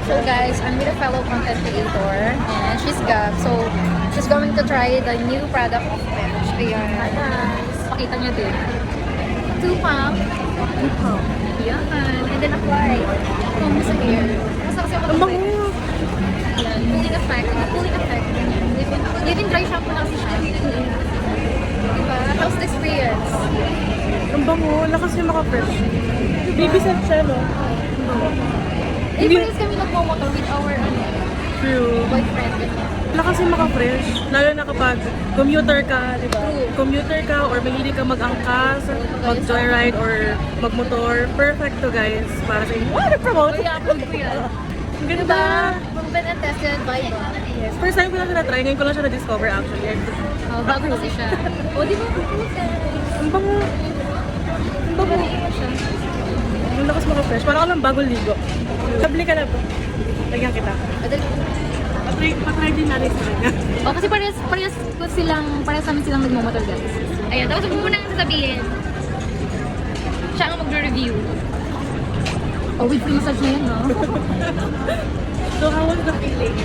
So guys, I'm with a fellow content creator and she's Gab. So she's going to try the new product of Bench. Ayan. Pakita niya din. 2 pump. Yan. And then apply. Kung sa hair. Basta kasi ako Ang bango. Yan. Cooling effect. Cooling effect. Leave-in dry shampoo lang si siya. Diba? How's the experience? Ang bango. Lakas yung maka-fresh. Baby scent siya, no? Eh, parehas kami nagmamotor with our True. boyfriend. Lakas yung maka-fresh. Lalo na kapag commuter ka, di ba? True. Commuter ka or mahilig ka mag-angkas, mag-joyride or mag-motor. Perfect to guys. Para sa inyo. Wow, nag-promote! Kaya upload ko yan. Ang ganda. Diba? Proven and tested by God. Yes. First time ko lang siya na-try. Ngayon ko lang siya na-discover actually. Oh, bago kasi siya. O, di ba? Ang bango. Ang bango. siya. Ang lakas maka-fresh. Parang lang bagong ligo. Sabli ka na po. Lagyan kita. Patry din natin sa kanya. Oh, kasi parehas namin silang nagmamotor guys. Ayan, tapos huwag mo nang sasabihin. Siya ang magre-review. Oh, with free massage na yan, no? So, how was the feeling?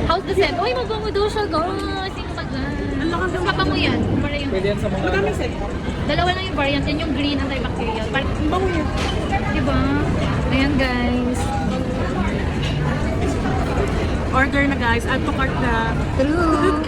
How's the scent? Uy, mabango daw siya, guys. Sino ka dyan? Ang lakas ng Kapango yan. Para yung, Pwede yan sa mga... Madami set. dalawa lang yung variant. Yan yung green antibacterial. Ang bango niya. Diba? Ayan, guys. Order na guys. Add to cart na. True.